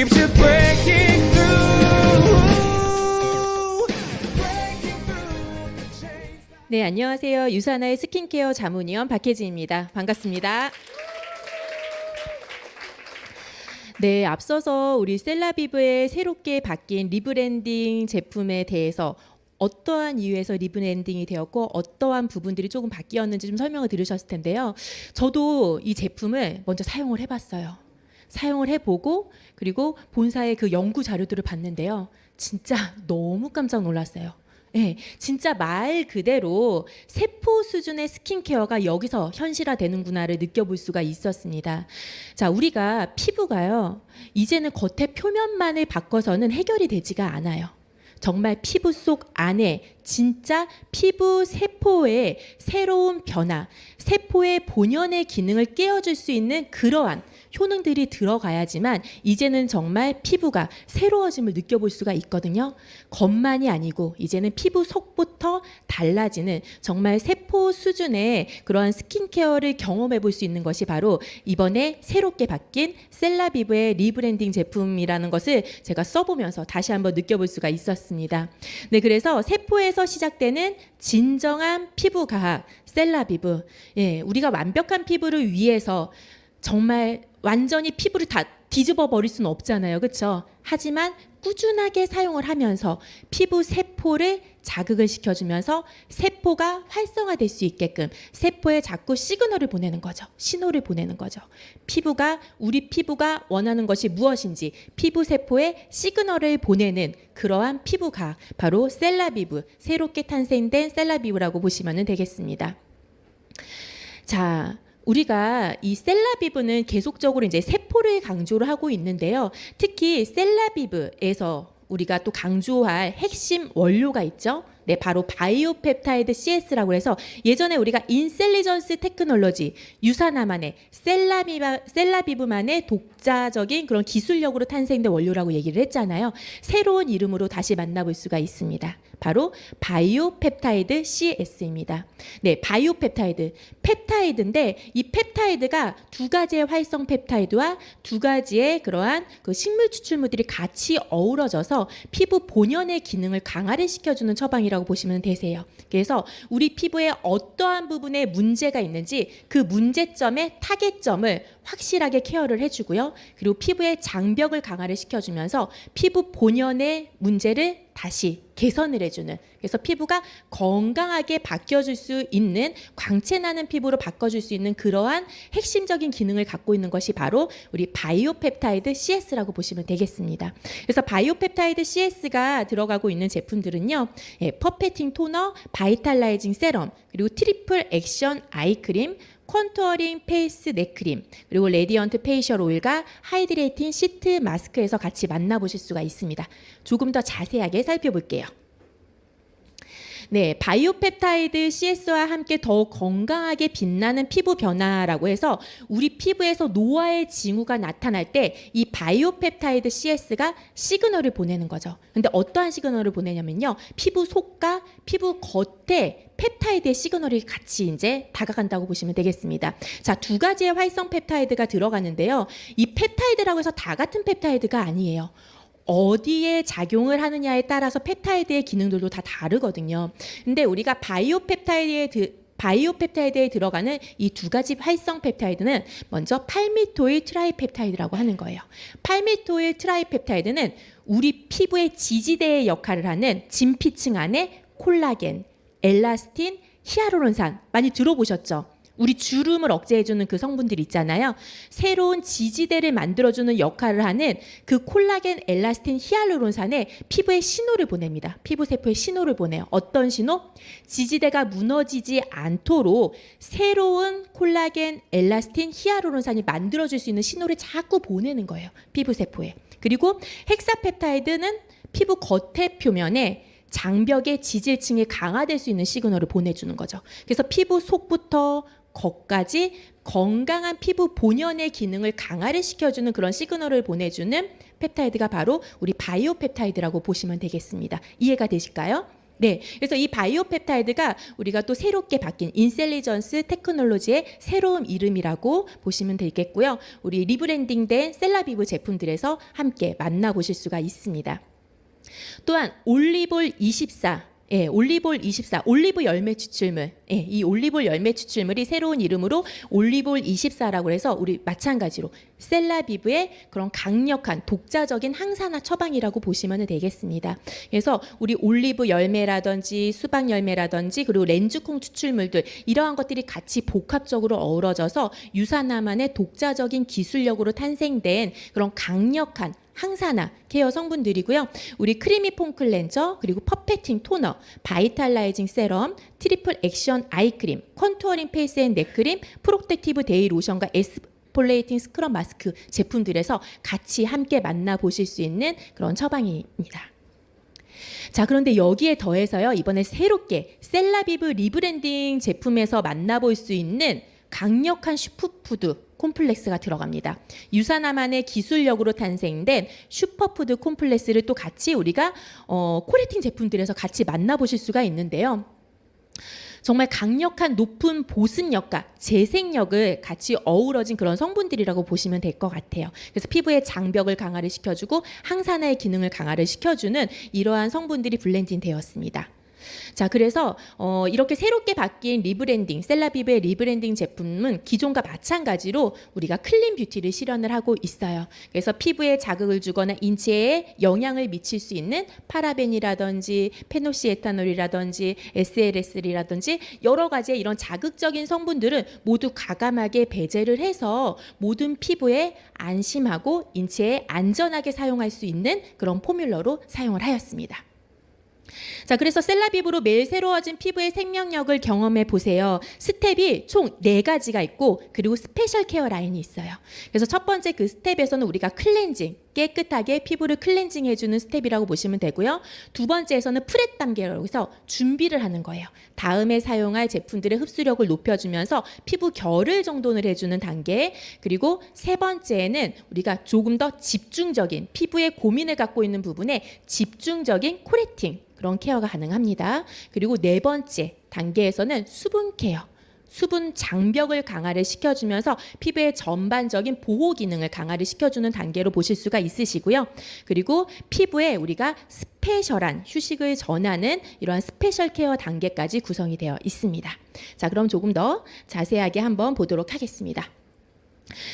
keeps you breaking through. 네, 안녕하세요. 유사나의 스킨케어 자문위원 박혜진입니다. 반갑습니다. 네, 앞서서 우리 셀라비브의 새롭게 바뀐 리브랜딩 제품에 대해서 어떠한 이유에서 리브랜딩이 되었고 어떠한 부분들이 조금 바뀌었는지 좀 설명을 들으셨을 텐데요. 저도 이 제품을 먼저 사용을 해봤어요. 사용을 해보고 그리고 본사의 그 연구 자료들을 봤는데요. 진짜 너무 깜짝 놀랐어요. 네, 진짜 말 그대로 세포 수준의 스킨케어가 여기서 현실화되는구나를 느껴볼 수가 있었습니다. 자, 우리가 피부가요, 이제는 겉의 표면만을 바꿔서는 해결이 되지가 않아요. 정말 피부 속 안에 진짜 피부 세포의 새로운 변화, 세포의 본연의 기능을 깨워줄 수 있는 그러한 효능들이 들어가야지만 이제는 정말 피부가 새로워짐을 느껴볼 수가 있거든요. 겉만이 아니고 이제는 피부 속부터 달라지는 정말 세포 수준의 그러한 스킨케어를 경험해 볼 수 있는 것이 바로 이번에 새롭게 바뀐 셀라비브의 리브랜딩 제품이라는 것을 제가 써보면서 다시 한번 느껴볼 수가 있었습니다. 네, 그래서 세포에서 시작되는 진정한 피부 과학 셀라비브. 예, 우리가 완벽한 피부를 위해서 정말 완전히 피부를 다 뒤집어 버릴 수는 없잖아요. 그렇죠? 하지만 꾸준하게 사용을 하면서 피부 세포를 자극을 시켜주면서 세포가 활성화될 수 있게끔 세포에 자꾸 시그널을 보내는 거죠. 신호를 보내는 거죠. 우리 피부가 원하는 것이 무엇인지 피부 세포에 시그널을 보내는 그러한 피부가 바로 셀라비브, 새롭게 탄생된 셀라비브라고 보시면 되겠습니다. 자, 우리가 이 셀라비브는 계속적으로 이제 세포를 강조를 하고 있는데요. 특히 셀라비브에서 우리가 또 강조할 핵심 원료가 있죠. 네, 바로 바이오펩타이드 CS라고 해서 예전에 우리가 인셀리전스 테크놀로지, 유사나만의 셀라비브만의 독자적인 그런 기술력으로 탄생된 원료라고 얘기를 했잖아요. 새로운 이름으로 다시 만나볼 수가 있습니다. 바로 바이오펩타이드 CS입니다. 네, 바이오펩타이드, 펩타이드인데 이 펩타이드가 두 가지의 활성 펩타이드와 두 가지의 그러한 그 식물 추출물들이 같이 어우러져서 피부 본연의 기능을 강화를 시켜주는 처방이라고 보시면 되세요. 그래서 우리 피부에 어떠한 부분에 문제가 있는지 그 문제점의 타겟점을 확실하게 케어를 해주고요. 그리고 피부의 장벽을 강화를 시켜주면서 피부 본연의 문제를 다시 개선을 해주는, 그래서 피부가 건강하게 바뀌어줄 수 있는, 광채나는 피부로 바꿔줄 수 있는 그러한 핵심적인 기능을 갖고 있는 것이 바로 우리 바이오펩타이드 CS라고 보시면 되겠습니다. 그래서 바이오펩타이드 CS가 들어가고 있는 제품들은요, 퍼페팅 토너, 바이탈라이징 세럼, 그리고 트리플 액션 아이크림, 컨투어링 페이스 넥크림, 그리고 레디언트 페이셜 오일과 하이드레이팅 시트 마스크에서 같이 만나보실 수가 있습니다. 조금 더 자세하게 살펴볼게요. 네, 바이오펩타이드 CS와 함께 더욱 건강하게 빛나는 피부 변화라고 해서 우리 피부에서 노화의 징후가 나타날 때 이 바이오펩타이드 CS가 시그널을 보내는 거죠. 근데 어떠한 시그널을 보내냐면요, 피부 속과 피부 겉에 펩타이드의 시그널이 같이 이제 다가간다고 보시면 되겠습니다. 자, 두 가지의 활성 펩타이드가 들어가는데요. 이 펩타이드라고 해서 다 같은 펩타이드가 아니에요. 어디에 작용을 하느냐에 따라서 펩타이드의 기능들도 다 다르거든요. 근데 우리가 바이오펩타이드에 들어가는 이 두 가지 활성 펩타이드는 먼저 팔미토일 트라이펩타이드라고 하는 거예요. 팔미토일 트라이펩타이드는 우리 피부의 지지대의 역할을 하는 진피층 안에 콜라겐, 엘라스틴, 히알루론산 많이 들어보셨죠? 우리 주름을 억제해주는 그 성분들 있잖아요. 새로운 지지대를 만들어주는 역할을 하는 그 콜라겐, 엘라스틴, 히알루론산에 피부에 신호를 보냅니다. 피부 세포에 신호를 보내요. 어떤 신호? 지지대가 무너지지 않도록 새로운 콜라겐, 엘라스틴, 히알루론산이 만들어줄 수 있는 신호를 자꾸 보내는 거예요. 피부 세포에. 그리고 헥사펩타이드는 피부 겉의 표면에 장벽의 지질층이 강화될 수 있는 시그널을 보내주는 거죠. 그래서 피부 속부터 겉까지 건강한 피부 본연의 기능을 강화를 시켜주는 그런 시그널을 보내주는 펩타이드가 바로 우리 바이오펩타이드라고 보시면 되겠습니다. 이해가 되실까요? 네, 그래서 이 바이오펩타이드가 우리가 또 새롭게 바뀐 인셀리전스 테크놀로지의 새로운 이름이라고 보시면 되겠고요. 우리 리브랜딩된 셀라비브 제품들에서 함께 만나보실 수가 있습니다. 또한 올리볼 24, 올리볼 24, 올리브 열매 추출물. 이 올리볼 열매 추출물이 새로운 이름으로 올리볼 24라고 해서 우리 마찬가지로 셀라비브의 그런 강력한 독자적인 항산화 처방이라고 보시면 되겠습니다. 그래서 우리 올리브 열매라든지 수박 열매라든지 그리고 렌즈콩 추출물들 이러한 것들이 같이 복합적으로 어우러져서 유산화만의 독자적인 기술력으로 탄생된 그런 강력한 항산화 케어 성분들이고요. 우리 크리미 폼 클렌저 그리고 퍼펙팅 토너, 바이탈라이징 세럼, 트리플 액션 아이크림, 컨투어링 페이스 앤 넥크림, 프로텍티브 데이 로션과 에스폴레이팅 스크럽 마스크 제품들에서 같이 함께 만나보실 수 있는 그런 처방입니다. 자, 그런데 여기에 더해서요. 이번에 새롭게 셀라비브 리브랜딩 제품에서 만나볼 수 있는 강력한 슈퍼푸드 콤플렉스가 들어갑니다. 유산화만의 기술력으로 탄생된 슈퍼푸드 콤플렉스를 또 같이 우리가 코레틴 제품들에서 같이 만나보실 수가 있는데요. 정말 강력한 높은 보습력과 재생력을 같이 어우러진 그런 성분들이라고 보시면 될 것 같아요. 그래서 피부의 장벽을 강화를 시켜주고 항산화의 기능을 강화를 시켜주는 이러한 성분들이 블렌딩 되었습니다. 자, 그래서 이렇게 새롭게 바뀐 리브랜딩, 셀라비브의 리브랜딩 제품은 기존과 마찬가지로 우리가 클린 뷰티를 실현을 하고 있어요. 그래서 피부에 자극을 주거나 인체에 영향을 미칠 수 있는 파라벤이라든지 페노시에탄올이라든지 SLS라든지 여러 가지의 이런 자극적인 성분들은 모두 과감하게 배제를 해서 모든 피부에 안심하고 인체에 안전하게 사용할 수 있는 그런 포뮬러로 사용을 하였습니다. 자, 그래서 셀라비브로 매일 새로워진 피부의 생명력을 경험해 보세요. 스텝이 총 4가지가 있고 그리고 스페셜 케어 라인이 있어요. 그래서 첫 번째 그 스텝에서는 우리가 클렌징, 깨끗하게 피부를 클렌징 해주는 스텝이라고 보시면 되고요. 두 번째에서는 프렛 단계라고 해서 준비를 하는 거예요. 다음에 사용할 제품들의 흡수력을 높여주면서 피부 결을 정돈을 해주는 단계. 그리고 세 번째에는 우리가 조금 더 집중적인 피부에 고민을 갖고 있는 부분에 집중적인 코레팅 그런 케어가 가능합니다. 그리고 네 번째 단계에서는 수분 케어. 수분 장벽을 강화를 시켜주면서 피부의 전반적인 보호 기능을 강화를 시켜주는 단계로 보실 수가 있으시고요. 그리고 피부에 우리가 스페셜한 휴식을 전하는 이러한 스페셜 케어 단계까지 구성이 되어 있습니다. 자, 그럼 조금 더 자세하게 한번 보도록 하겠습니다.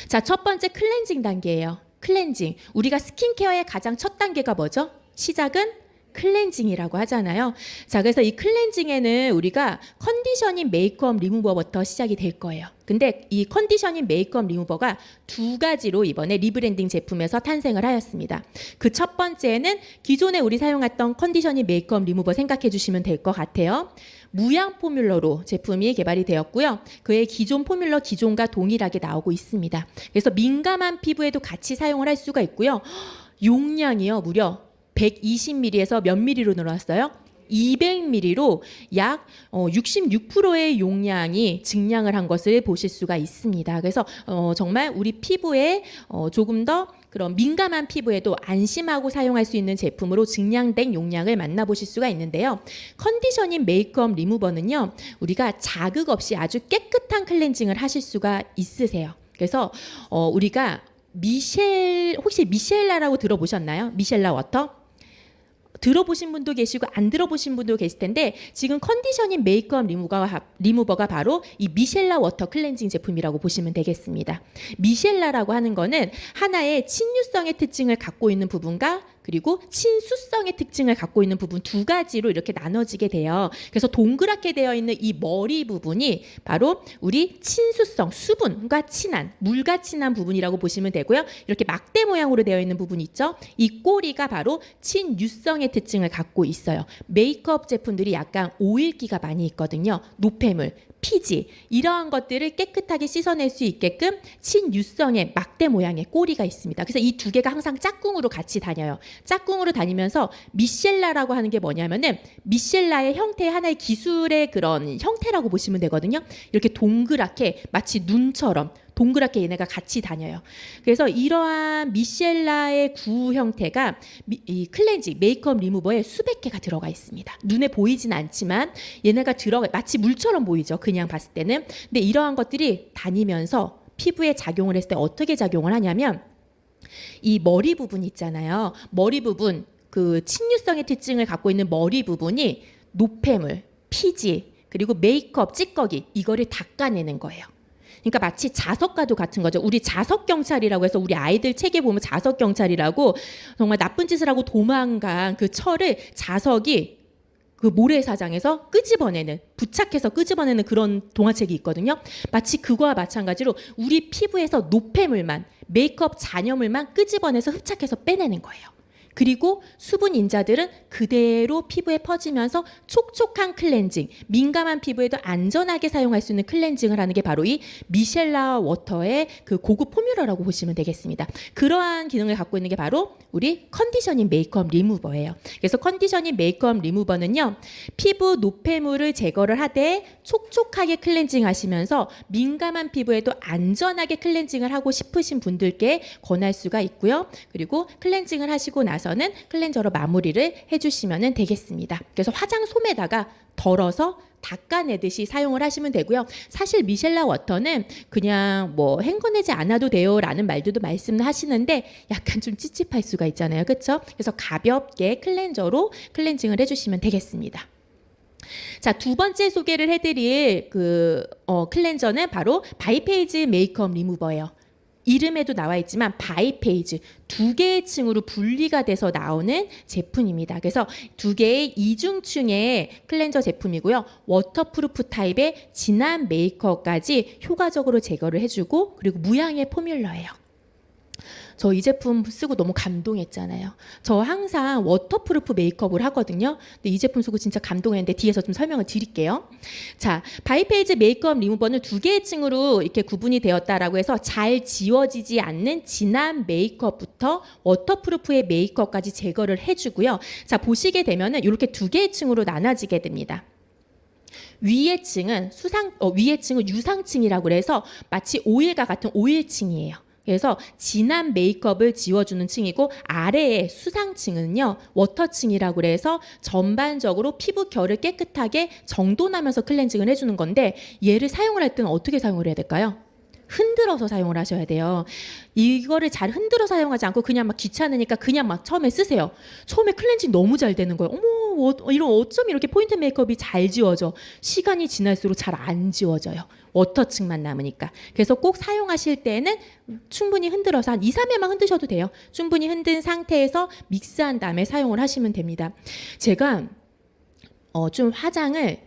자, 첫 번째 클렌징 단계예요. 클렌징. 우리가 스킨케어의 가장 첫 단계가 뭐죠? 시작은 클렌징이라고 하잖아요. 자, 그래서 이 클렌징에는 우리가 컨디셔닝 메이크업 리무버부터 시작이 될 거예요. 근데 이 컨디셔닝 메이크업 리무버가 2가지로 이번에 리브랜딩 제품에서 탄생을 하였습니다. 그 첫 번째는 기존에 우리 사용했던 컨디셔닝 메이크업 리무버 생각해 주시면 될 것 같아요. 무향 포뮬러로 제품이 개발이 되었고요. 그의 기존 포뮬러 기존과 동일하게 나오고 있습니다. 그래서 민감한 피부에도 같이 사용을 할 수가 있고요. 용량이요, 무려 120ml에서 몇 ml로 늘어났어요? 200ml로 약 66%의 용량이 증량을 한 것을 보실 수가 있습니다. 그래서 정말 우리 피부에 조금 더 그런 민감한 피부에도 안심하고 사용할 수 있는 제품으로 증량된 용량을 만나보실 수가 있는데요. 컨디셔닝 메이크업 리무버는요, 우리가 자극 없이 아주 깨끗한 클렌징을 하실 수가 있으세요. 그래서 우리가 혹시 미셸라라고 들어보셨나요? 미셸라 워터? 들어보신 분도 계시고 안 들어보신 분도 계실 텐데 지금 컨디셔닝 메이크업 리무버가 바로 이 미셸라 워터 클렌징 제품이라고 보시면 되겠습니다. 미셸라라고 하는 거는 하나의 친유성의 특징을 갖고 있는 부분과 그리고 친수성의 특징을 갖고 있는 부분 2가지로 이렇게 나눠지게 돼요. 그래서 동그랗게 되어 있는 이 머리 부분이 바로 우리 친수성, 수분과 친한, 물과 친한 부분이라고 보시면 되고요. 이렇게 막대 모양으로 되어 있는 부분이 있죠. 이 꼬리가 바로 친유성의 특징을 갖고 있어요. 메이크업 제품들이 약간 오일기가 많이 있거든요. 노폐물, 피지 이러한 것들을 깨끗하게 씻어낼 수 있게끔 친유성의 막대 모양의 꼬리가 있습니다. 그래서 이 2개가 항상 짝꿍으로 같이 다녀요. 짝꿍으로 다니면서 미셸라라고 하는 게 뭐냐면은 미셸라의 형태의 하나의 기술의 그런 형태라고 보시면 되거든요. 이렇게 동그랗게 마치 눈처럼 동그랗게 얘네가 같이 다녀요. 그래서 이러한 미셸라의 구 형태가 이 클렌징 메이크업 리무버에 수백 개가 들어가 있습니다. 눈에 보이진 않지만 얘네가 들어가 마치 물처럼 보이죠. 그냥 봤을 때는. 근데 이러한 것들이 다니면서 피부에 작용을 했을 때 어떻게 작용을 하냐면 이 머리 부분 있잖아요. 머리 부분 그 침류성의 특징을 갖고 있는 머리 부분이 노폐물, 피지, 그리고 메이크업, 찌꺼기 이거를 닦아내는 거예요. 그러니까 마치 자석과도 같은 거죠. 우리 자석 경찰이라고 해서 우리 아이들 책에 보면 자석 경찰이라고 정말 나쁜 짓을 하고 도망간 그 철을 자석이 그 모래사장에서 끄집어내는, 부착해서 끄집어내는 그런 동화책이 있거든요. 마치 그거와 마찬가지로 우리 피부에서 노폐물만, 메이크업 잔여물만 끄집어내서 흡착해서 빼내는 거예요. 그리고 수분 인자들은 그대로 피부에 퍼지면서 촉촉한 클렌징, 민감한 피부에도 안전하게 사용할 수 있는 클렌징을 하는 게 바로 이 미셸라 워터의 그 고급 포뮬러라고 보시면 되겠습니다. 그러한 기능을 갖고 있는 게 바로 우리 컨디셔닝 메이크업 리무버예요. 그래서 컨디셔닝 메이크업 리무버는요, 피부 노폐물을 제거를 하되 촉촉하게 클렌징 하시면서 민감한 피부에도 안전하게 클렌징을 하고 싶으신 분들께 권할 수가 있고요. 그리고 클렌징을 하시고 나서는 클렌저로 마무리를 해주시면 되겠습니다. 그래서 화장솜에다가 덜어서 닦아내듯이 사용을 하시면 되고요. 사실 미셸라 워터는 그냥 뭐 헹궈내지 않아도 돼요 라는 말들도 말씀하시는데 약간 좀 찝찝할 수가 있잖아요. 그렇죠? 그래서 가볍게 클렌저로 클렌징을 해주시면 되겠습니다. 자, 두 번째 소개를 해드릴 클렌저는 바로 바이페이지 메이크업 리무버예요. 이름에도 나와 있지만 바이페이지 두 개의 층으로 분리가 돼서 나오는 제품입니다. 그래서 두 개의 이중층의 클렌저 제품이고요. 워터프루프 타입의 진한 메이크업까지 효과적으로 제거를 해주고 그리고 무향의 포뮬러예요. 저 이 제품 쓰고 너무 감동했잖아요. 저 항상 워터프루프 메이크업을 하거든요. 근데 이 제품 쓰고 진짜 감동했는데 뒤에서 좀 설명을 드릴게요. 자, 바이페이지 메이크업 리무버는 두 개의 층으로 이렇게 구분이 되었다라고 해서 잘 지워지지 않는 진한 메이크업부터 워터프루프의 메이크업까지 제거를 해주고요. 자, 보시게 되면은 이렇게 두 개의 층으로 나눠지게 됩니다. 위의 층은 유상층이라고 그래서 마치 오일과 같은 오일층이에요. 그래서 진한 메이크업을 지워주는 층이고 아래의 수상층은요 워터층이라고 그래서 전반적으로 피부 결을 깨끗하게 정돈하면서 클렌징을 해주는 건데 얘를 사용을 할 때는 어떻게 사용을 해야 될까요? 흔들어서 사용을 하셔야 돼요. 이거를 잘 흔들어 사용하지 않고 그냥 막 귀찮으니까 그냥 막 처음에 쓰세요. 처음에 클렌징 너무 잘 되는 거예요. 어머, 이런 어쩜 이렇게 포인트 메이크업이 잘 지워져. 시간이 지날수록 잘 안 지워져요. 워터층만 남으니까. 그래서 꼭 사용하실 때는 충분히 흔들어서 한 2, 3회만 흔드셔도 돼요. 충분히 흔든 상태에서 믹스한 다음에 사용을 하시면 됩니다. 제가 좀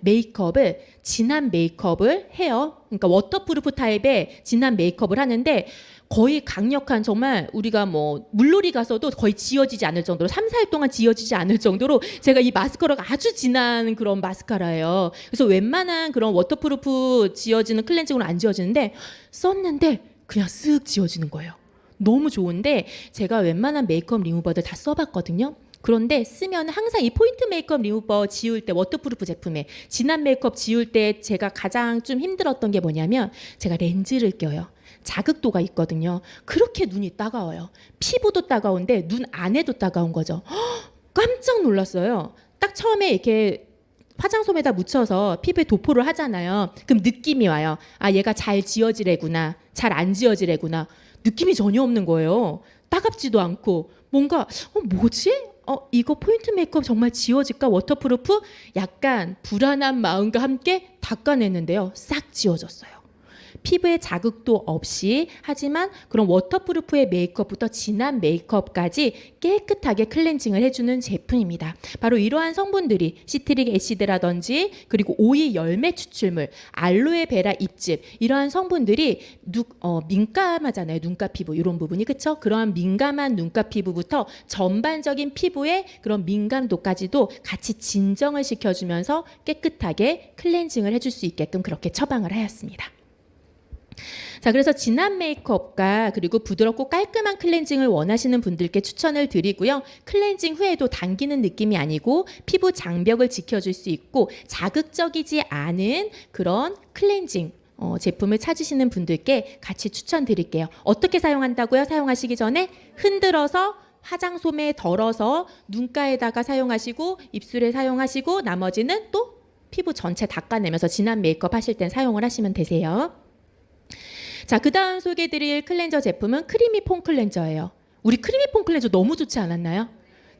메이크업을 진한 메이크업을 해요. 그러니까 워터프루프 타입의 진한 메이크업을 하는데 거의 강력한 정말 우리가 뭐 물놀이 가서도 거의 지워지지 않을 정도로 3, 4일 동안 지워지지 않을 정도로 제가 이 마스카라가 아주 진한 그런 마스카라예요. 그래서 웬만한 그런 워터프루프 지워지는 클렌징으로 안 지워지는데 썼는데 그냥 쓱 지워지는 거예요. 너무 좋은데 제가 웬만한 메이크업 리무버들 다 써봤거든요. 그런데 쓰면 항상 이 포인트 메이크업 리무버 지울 때 워터프루프 제품에 진한 메이크업 지울 때 제가 가장 좀 힘들었던 게 뭐냐면 제가 렌즈를 껴요. 자극도가 있거든요. 그렇게 눈이 따가워요. 피부도 따가운데 눈 안에도 따가운 거죠. 깜짝 놀랐어요. 딱 처음에 이렇게 화장솜에다 묻혀서 피부에 도포를 하잖아요. 그럼 느낌이 와요. 아, 얘가 잘 지워지래구나. 잘 안 지워지래구나. 느낌이 전혀 없는 거예요. 따갑지도 않고 뭔가 뭐지? 이거 포인트 메이크업 정말 지워질까? 워터프루프? 약간 불안한 마음과 함께 닦아냈는데요. 싹 지워졌어요. 피부에 자극도 없이 하지만 그런 워터프루프의 메이크업부터 진한 메이크업까지 깨끗하게 클렌징을 해주는 제품입니다. 바로 이러한 성분들이 시트릭 애시드라든지 그리고 오이 열매 추출물, 알로에베라 잎즙 이러한 성분들이 민감하잖아요. 눈가 피부 이런 부분이 그렇죠? 그러한 민감한 눈가 피부부터 전반적인 피부의 그런 민감도까지도 같이 진정을 시켜주면서 깨끗하게 클렌징을 해줄 수 있게끔 그렇게 처방을 하였습니다. 자, 그래서 진한 메이크업과 그리고 부드럽고 깔끔한 클렌징을 원하시는 분들께 추천을 드리고요. 클렌징 후에도 당기는 느낌이 아니고 피부 장벽을 지켜줄 수 있고 자극적이지 않은 그런 클렌징 제품을 찾으시는 분들께 같이 추천드릴게요. 어떻게 사용한다고요? 사용하시기 전에 흔들어서 화장솜에 덜어서 눈가에다가 사용하시고 입술에 사용하시고 나머지는 또 피부 전체 닦아내면서 진한 메이크업 하실 땐 사용을 하시면 되세요. 자, 그 다음 소개해드릴 클렌저 제품은 크리미 폼 클렌저예요. 우리 크리미 폼 클렌저 너무 좋지 않았나요?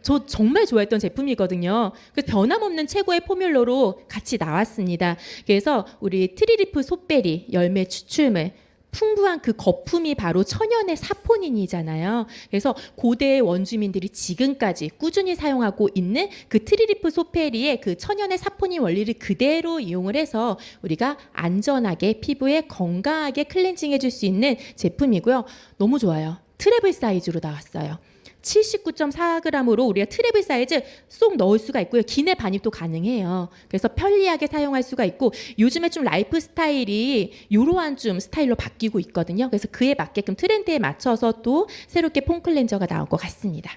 저 정말 좋아했던 제품이거든요. 그래서 변함없는 최고의 포뮬러로 같이 나왔습니다. 그래서 우리 트리리프 솥베리 열매 추출물 풍부한 그 거품이 바로 천연의 사포닌이잖아요. 그래서 고대의 원주민들이 지금까지 꾸준히 사용하고 있는 그 트리리프 솥베리의 그 천연의 사포닌 원리를 그대로 이용을 해서 우리가 안전하게 피부에 건강하게 클렌징 해줄 수 있는 제품이고요. 너무 좋아요. 트래블 사이즈로 나왔어요. 79.4g으로 우리가 트래블 사이즈 쏙 넣을 수가 있고요. 기내 반입도 가능해요. 그래서 편리하게 사용할 수가 있고 요즘에 좀 라이프 스타일이 이러한 좀 스타일로 바뀌고 있거든요. 그래서 그에 맞게끔 트렌드에 맞춰서 또 새롭게 폼 클렌저가 나온 것 같습니다.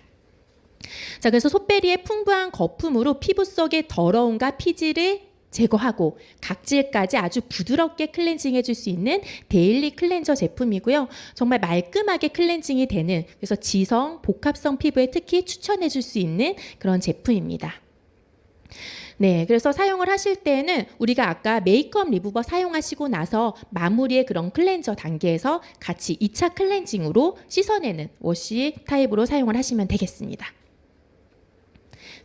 자, 그래서 솥베리의 풍부한 거품으로 피부 속의 더러움과 피지를 제거하고 각질까지 아주 부드럽게 클렌징 해줄 수 있는 데일리 클렌저 제품이고요. 정말 말끔하게 클렌징이 되는 그래서 지성, 복합성 피부에 특히 추천해 줄 수 있는 그런 제품입니다. 네, 그래서 사용을 하실 때는 우리가 아까 메이크업 리무버 사용하시고 나서 마무리의 그런 클렌저 단계에서 같이 2차 클렌징으로 씻어내는 워시 타입으로 사용을 하시면 되겠습니다.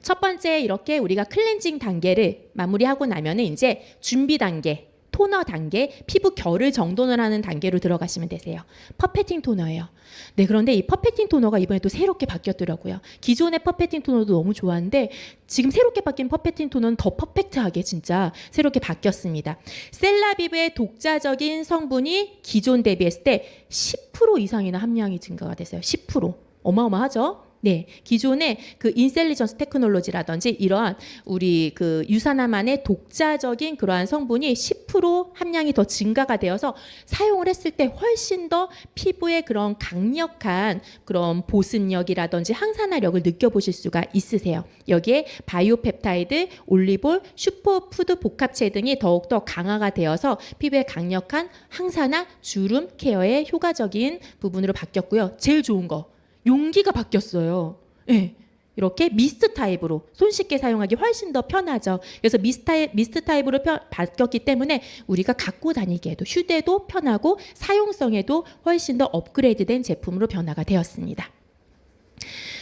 첫 번째 이렇게 우리가 클렌징 단계를 마무리하고 나면은 이제 준비 단계, 토너 단계, 피부 결을 정돈을 하는 단계로 들어가시면 되세요. 퍼펙팅 토너예요. 네, 그런데 이 퍼펙팅 토너가 이번에 또 새롭게 바뀌었더라고요. 기존의 퍼펙팅 토너도 너무 좋았는데 지금 새롭게 바뀐 퍼펙팅 토너는 더 퍼펙트하게 진짜 새롭게 바뀌었습니다. 셀라비브의 독자적인 성분이 기존 대비했을 때 10% 이상이나 함량이 증가가 됐어요. 10%. 어마어마하죠? 네, 기존의 그 인셀리전스 테크놀로지라든지 이러한 우리 그 유산화만의 독자적인 그러한 성분이 10% 함량이 더 증가가 되어서 사용을 했을 때 훨씬 더 피부의 그런 강력한 그런 보습력이라든지 항산화력을 느껴보실 수가 있으세요. 여기에 바이오펩타이드, 올리볼, 슈퍼푸드 복합체 등이 더욱더 강화가 되어서 피부에 강력한 항산화, 주름 케어에 효과적인 부분으로 바뀌었고요. 제일 좋은 거 용기가 바뀌었어요. 네, 이렇게 미스트 타입으로 손쉽게 사용하기 훨씬 더 편하죠. 그래서 미스트 타입으로 바뀌었기 때문에 우리가 갖고 다니기에도 휴대도 편하고 사용성에도 훨씬 더 업그레이드된 제품으로 변화가 되었습니다.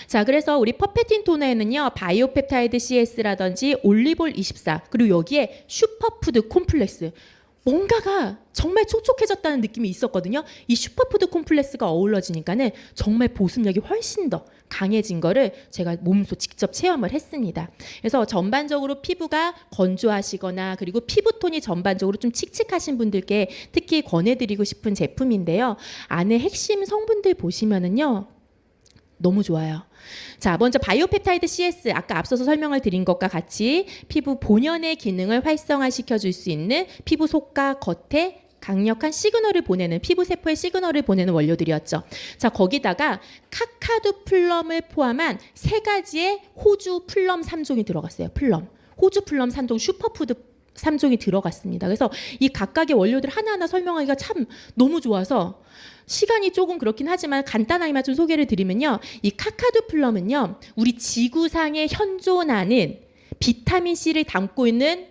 자, 그래서 우리 퍼펙팅 토너에는요 바이오펩타이드 CS라든지 올리볼 24 그리고 여기에 슈퍼푸드 콤플렉스 뭔가가 정말 촉촉해졌다는 느낌이 있었거든요. 이 슈퍼푸드 콤플렉스가 어우러지니까는 정말 보습력이 훨씬 더 강해진 거를 제가 몸소 직접 체험을 했습니다. 그래서 전반적으로 피부가 건조하시거나 그리고 피부톤이 전반적으로 좀 칙칙하신 분들께 특히 권해드리고 싶은 제품인데요. 안에 핵심 성분들 보시면은요. 너무 좋아요. 자, 먼저 바이오펩타이드 CS 아까 앞서서 설명을 드린 것과 같이 피부 본연의 기능을 활성화시켜 줄 수 있는 피부 속과 겉에 강력한 시그널을 보내는 피부 세포의 시그널을 보내는 원료들이었죠. 자, 거기다가 카카두 플럼을 포함한 3가지의 호주 플럼 3종이 들어갔어요. 플럼. 호주 플럼 3종 슈퍼푸드 3종이 들어갔습니다. 그래서 이 각각의 원료들 하나하나 설명하기가 참 너무 좋아서 시간이 조금 그렇긴 하지만 간단하게만 좀 소개를 드리면요. 이 카카두 플럼은요. 우리 지구상에 현존하는 비타민C를 담고 있는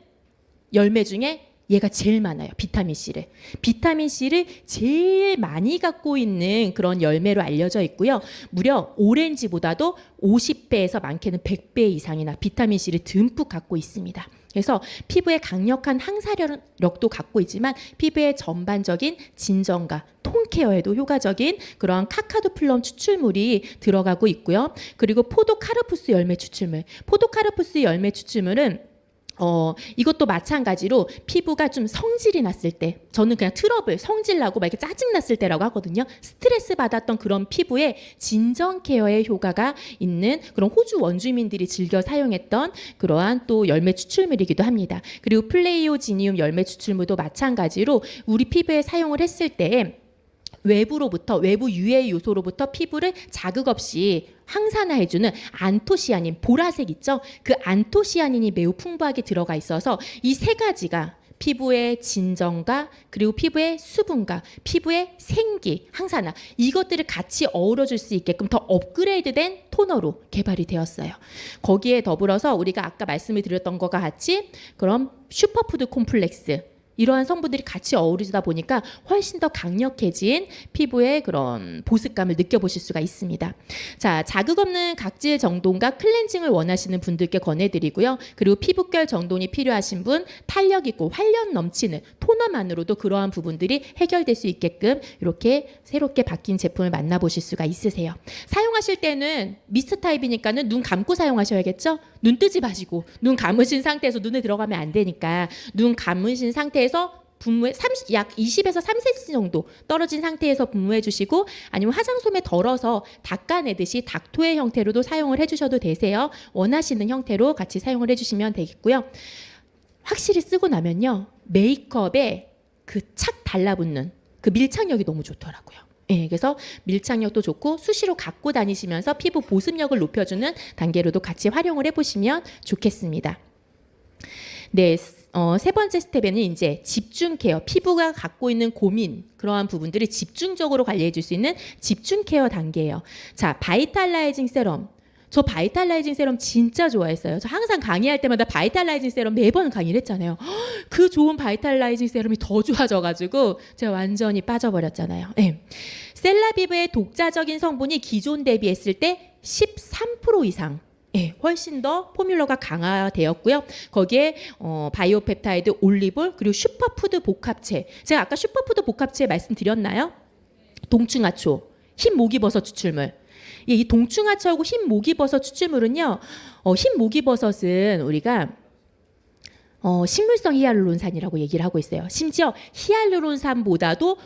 열매 중에 얘가 제일 많아요. 비타민C를. 비타민C를 제일 많이 갖고 있는 그런 열매로 알려져 있고요. 무려 오렌지보다도 50배에서 많게는 100배 이상이나 비타민C를 듬뿍 갖고 있습니다. 그래서 피부에 강력한 항산화력도 갖고 있지만 피부의 전반적인 진정과 톤 케어에도 효과적인 그러한 카카두 플럼 추출물이 들어가고 있고요. 그리고 포도카르푸스 열매 추출물. 포도카르푸스 열매 추출물은 이것도 마찬가지로 피부가 좀 성질이 났을 때 저는 그냥 트러블, 성질 나고 막 이렇게 짜증 났을 때라고 하거든요. 스트레스 받았던 그런 피부에 진정 케어에 효과가 있는 그런 호주 원주민들이 즐겨 사용했던 그러한 또 열매 추출물이기도 합니다. 그리고 플레이오지니움 열매 추출물도 마찬가지로 우리 피부에 사용을 했을 때 외부 유해 요소로부터 피부를 자극 없이 항산화해주는 안토시아닌, 보라색 있죠? 그 안토시아닌이 매우 풍부하게 들어가 있어서 이 3가지가 피부의 진정과 그리고 피부의 수분과 피부의 생기, 항산화 이것들을 같이 어우러질 수 있게끔 더 업그레이드된 토너로 개발이 되었어요. 거기에 더불어서 우리가 아까 말씀을 드렸던 것과 같이 그럼 슈퍼푸드 콤플렉스 이러한 성분들이 같이 어우러지다 보니까 훨씬 더 강력해진 피부의 그런 보습감을 느껴보실 수가 있습니다. 자, 자극 없는 각질 정돈과 클렌징을 원하시는 분들께 권해드리고요. 그리고 피부결 정돈이 필요하신 분, 탄력 있고 활력 넘치는 토너만으로도 그러한 부분들이 해결될 수 있게끔 이렇게 새롭게 바뀐 제품을 만나보실 수가 있으세요. 사용하실 때는 미스트 타입이니까는 눈 감고 사용하셔야겠죠? 눈 뜨지 마시고 눈 감으신 상태에서 눈에 들어가면 안 되니까 눈 감으신 상태에서 분무에 약 20에서 3cm 정도 떨어진 상태에서 분무해 주시고 아니면 화장솜에 덜어서 닦아내듯이 닥토의 형태로도 사용을 해주셔도 되세요. 원하시는 형태로 같이 사용을 해주시면 되겠고요. 확실히 쓰고 나면요. 메이크업에 그 착 달라붙는 그 밀착력이 너무 좋더라고요. 예, 그래서 밀착력도 좋고 수시로 갖고 다니시면서 피부 보습력을 높여주는 단계로도 같이 활용을 해보시면 좋겠습니다. 네, 세 번째 스텝에는 이제 집중 케어, 피부가 갖고 있는 고민 그러한 부분들을 집중적으로 관리해 줄 수 있는 집중 케어 단계예요. 자, 바이탈라이징 세럼. 저 바이탈라이징 세럼 진짜 좋아했어요. 저 항상 강의할 때마다 바이탈라이징 세럼 매번 강의를 했잖아요. 그 좋은 바이탈라이징 세럼이 더 좋아져가지고 제가 완전히 빠져버렸잖아요. 네. 셀라비브의 독자적인 성분이 기존 대비했을 때 13% 이상 훨씬 더 포뮬러가 강화되었고요. 거기에 바이오 펩타이드, 올리볼 그리고 슈퍼푸드 복합체. 제가 아까 슈퍼푸드 복합체 말씀드렸나요? 동충하초, 흰 목이버섯 추출물. 이 동충하초하고 흰 목이버섯 추출물은요. 흰 목이버섯은 우리가 식물성 히알루론산이라고 얘기를 하고 있어요. 심지어 히알루론산보다도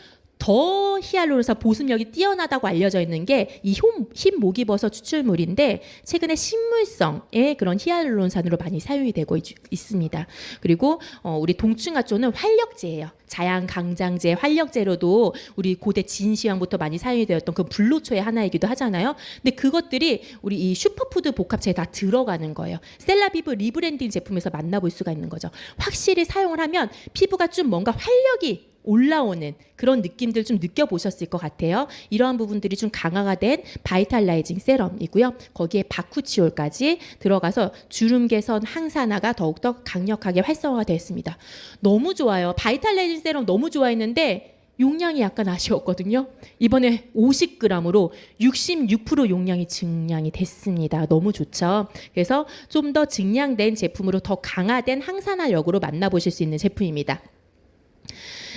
더 히알루론산 보습력이 뛰어나다고 알려져 있는 게 이 흰 목이버섯 추출물인데 최근에 식물성의 그런 히알루론산으로 많이 사용이 되고 있습니다. 그리고 우리 동충하초는 활력제예요. 자양 강장제, 활력제로도 우리 고대 진시황부터 많이 사용이 되었던 그 불로초의 하나이기도 하잖아요. 근데 그것들이 우리 이 슈퍼푸드 복합체에 다 들어가는 거예요. 셀라비브 리브랜딩 제품에서 만나볼 수가 있는 거죠. 확실히 사용을 하면 피부가 좀 뭔가 활력이 올라오는 그런 느낌들 좀 느껴보셨을 것 같아요. 이러한 부분들이 좀 강화가 된 바이탈라이징 세럼이고요. 거기에 바쿠치올까지 들어가서 주름 개선, 항산화가 더욱더 강력하게 활성화가 됐습니다. 너무 좋아요. 바이탈라이징 세럼 너무 좋아했는데 용량이 약간 아쉬웠거든요. 이번에 50g으로 66% 용량이 증량이 됐습니다. 너무 좋죠. 그래서 좀 더 증량된 제품으로 더 강화된 항산화력으로 만나보실 수 있는 제품입니다.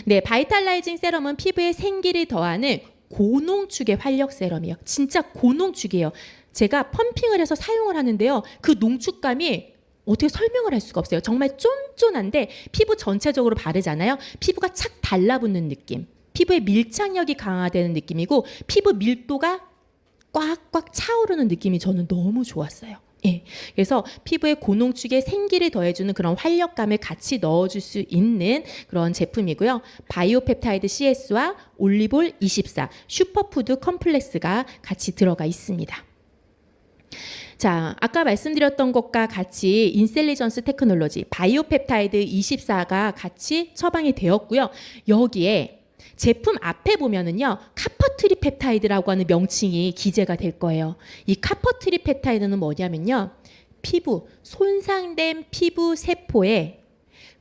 네, 바이탈라이징 세럼은 피부에 생기를 더하는 고농축의 활력 세럼이에요. 진짜 고농축이에요. 제가 펌핑을 해서 사용을 하는데요. 그 농축감이 어떻게 설명을 할 수가 없어요. 정말 쫀쫀한데 피부 전체적으로 바르잖아요. 피부가 착 달라붙는 느낌. 피부의 밀착력이 강화되는 느낌이고 피부 밀도가 꽉꽉 차오르는 느낌이 저는 너무 좋았어요. 예, 그래서 피부에 고농축에 생기를 더해주는 그런 활력감을 같이 넣어줄 수 있는 그런 제품이고요. 바이오펩타이드 CS와 올리볼 24, 슈퍼푸드 컴플렉스가 같이 들어가 있습니다. 자, 아까 말씀드렸던 것과 같이 인셀리전스 테크놀로지, 바이오펩타이드 24가 같이 처방이 되었고요. 여기에 제품 앞에 보면은요, 카퍼트리펩타이드라고 하는 명칭이 기재가 될 거예요. 이 카퍼트리펩타이드는 뭐냐면요, 피부, 손상된 피부 세포에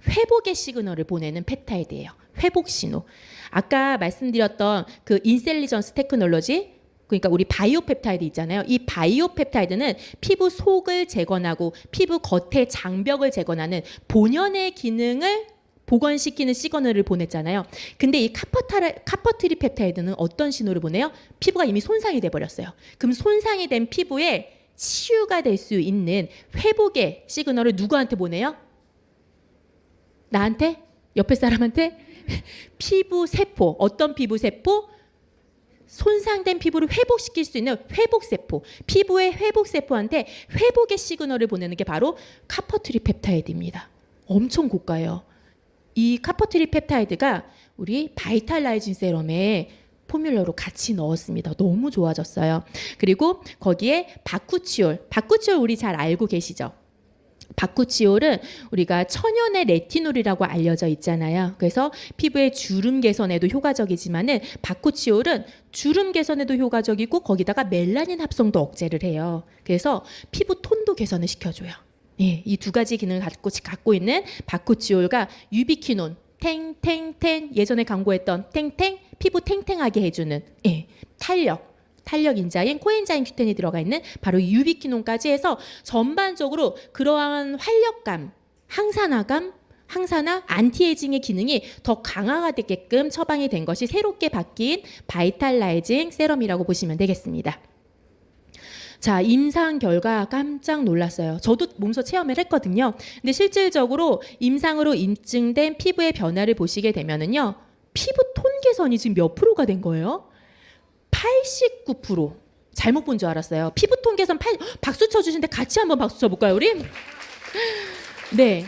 회복의 시그널을 보내는 펩타이드예요. 회복 신호. 아까 말씀드렸던 그 인셀리전스 테크놀로지, 그러니까 우리 바이오펩타이드 있잖아요. 이 바이오펩타이드는 피부 속을 재건하고 피부 겉의 장벽을 재건하는 본연의 기능을 복원시키는 시그널을 보냈잖아요. 근데 이 카퍼트리펩타이드는 어떤 신호를 보내요? 피부가 이미 손상이 돼버렸어요. 그럼 손상이 된 피부에 치유가 될 수 있는 회복의 시그널을 누구한테 보내요? 나한테? 옆에 사람한테? 피부 세포. 어떤 피부 세포? 손상된 피부를 회복시킬 수 있는 회복세포. 피부의 회복세포한테 회복의 시그널을 보내는 게 바로 카퍼트리펩타이드입니다. 엄청 고가예요. 이 카퍼트리펩타이드가 우리 바이탈라이징 세럼에 포뮬러로 같이 넣었습니다. 너무 좋아졌어요. 그리고 거기에 바쿠치올 우리 잘 알고 계시죠? 바쿠치올은 우리가 천연의 레티놀이라고 알려져 있잖아요. 그래서 피부의 주름 개선에도 효과적이지만은 바쿠치올은 주름 개선에도 효과적이고 거기다가 멜라닌 합성도 억제를 해요. 그래서 피부 톤도 개선을 시켜줘요. 예, 이 두 가지 기능을 갖고 있는 바쿠치올과 유비퀴논 탱탱탱 예전에 광고했던 탱탱 피부 탱탱하게 해주는 탄력 인자인 코엔자임 Q10이 들어가 있는 바로 유비퀴논까지 해서 전반적으로 그러한 활력감, 항산화, 안티에이징의 기능이 더 강화가 되게끔 처방이 된 것이 새롭게 바뀐 바이탈라이징 세럼이라고 보시면 되겠습니다. 자, 임상 결과 깜짝 놀랐어요. 저도 몸소 체험을 했거든요. 근데 실질적으로 임상으로 인증된 피부의 변화를 보시게 되면은요. 피부 톤 개선이 지금 몇 프로가 된 거예요? 89%. 잘못 본 줄 알았어요. 피부톤 개선 박수 쳐주시는데 같이 한번 박수 쳐볼까요, 우리? 네.